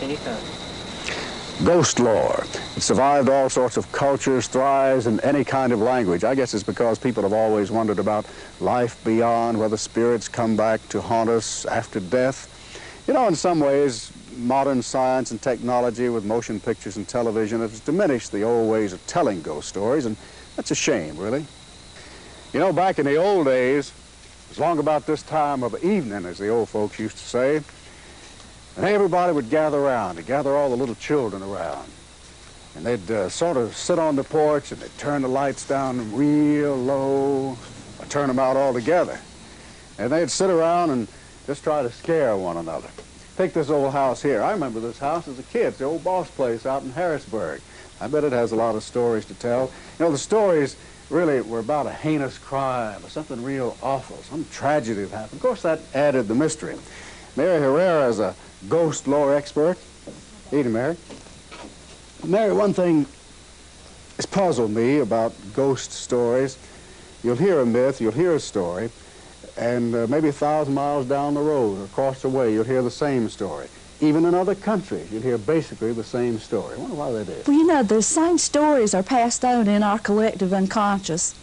Hitchhiker. Ghost lore. It survived all sorts of cultures, thrives in any kind of language. I guess it's because people have always wondered about life beyond, whether spirits come back to haunt us after death. You know, in some ways, modern science and technology with motion pictures and television has diminished the old ways of telling ghost stories, and that's a shame, really. You know, back in the old days, it was long about this time of evening, as the old folks used to say, and everybody would gather around, and gather all the little children around. And they'd sort of sit on the porch, and they'd turn the lights down real low, or turn them out altogether. And they'd sit around and just try to scare one another. Take this old house here. I remember this house as a kid. It's the old Boss place out in Harrisburg. I bet it has a lot of stories to tell. You know, the stories really were about a heinous crime or something real awful, some tragedy that happened. Of course, that added the mystery. Mary Herrera is a ghost lore expert. Evening, Mary. Mary, one thing has puzzled me about ghost stories. You'll hear a myth, you'll hear a story, and maybe 1,000 miles down the road or across the way, you'll hear the same story. Even in other countries, you'll hear basically the same story. I wonder why that is. Well, you know, the same stories are passed on in our collective unconscious.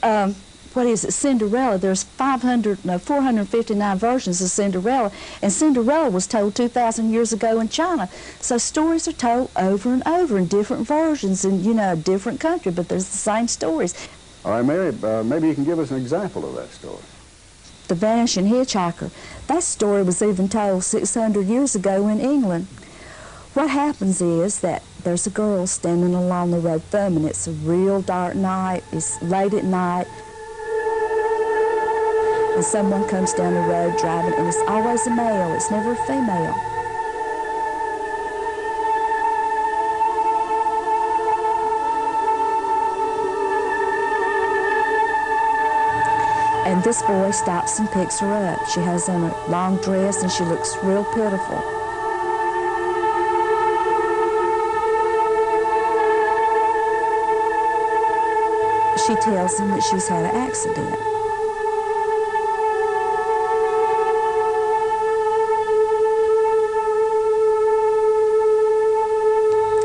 What is it, Cinderella? There's 459 versions of Cinderella, and Cinderella was told 2,000 years ago in China. So stories are told over and over in different versions in, you know, a different country, but there's the same stories. All right, Mary, maybe you can give us an example of that story. The Vanishing Hitchhiker. That story was even told 600 years ago in England. What happens is that there's a girl standing along the road thumbing. It's a real dark night. It's late at night. And someone comes down the road driving, and it's always a male. It's never a female. And this boy stops and picks her up. She has on a long dress, and she looks real pitiful. She tells him that she's had an accident.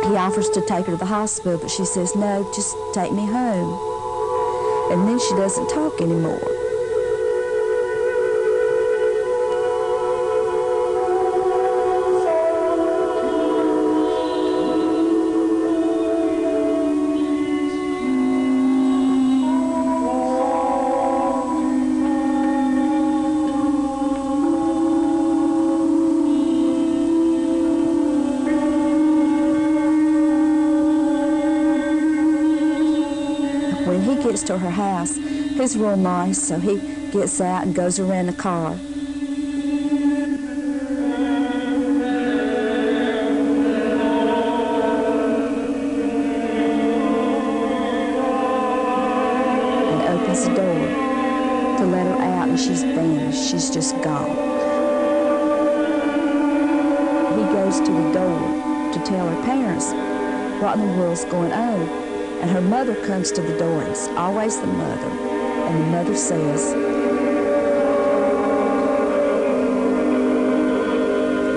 He offers to take her to the hospital, but she says, no, just take me home. And then she doesn't talk anymore. When he gets to her house, he's real nice, so he gets out and goes around the car. And opens the door to let her out, and she's vanished. She's just gone. He goes to the door to tell her parents what in the world's going on. And her mother comes to the door, and it's always the mother. And the mother says,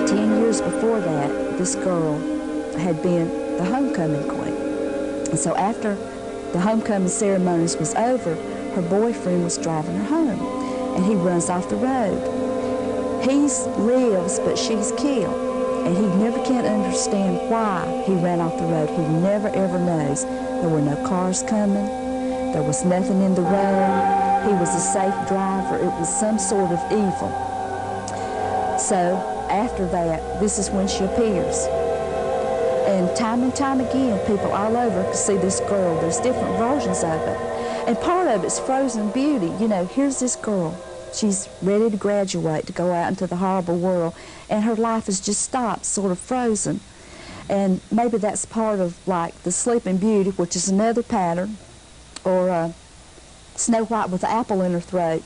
10 years before that, this girl had been the homecoming queen. And so after the homecoming ceremonies was over, her boyfriend was driving her home, and he runs off the road. He lives, but she's killed. And he never can understand why he ran off the road. He never, ever knows. There were no cars coming. There was nothing in the road. He was a safe driver. It was some sort of evil. So after that, this is when she appears. And time again, people all over can see this girl. There's different versions of it. And part of it's frozen beauty. You know, here's this girl. She's ready to graduate, to go out into the horrible world, and her life has just stopped, sort of frozen. And maybe that's part of, like, the Sleeping Beauty, which is another pattern, or Snow White with the apple in her throat.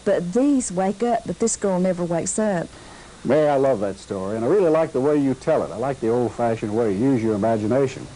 But these wake up, but this girl never wakes up. Mary, I love that story, and I really like the way you tell it. I like the old-fashioned way you use your imagination.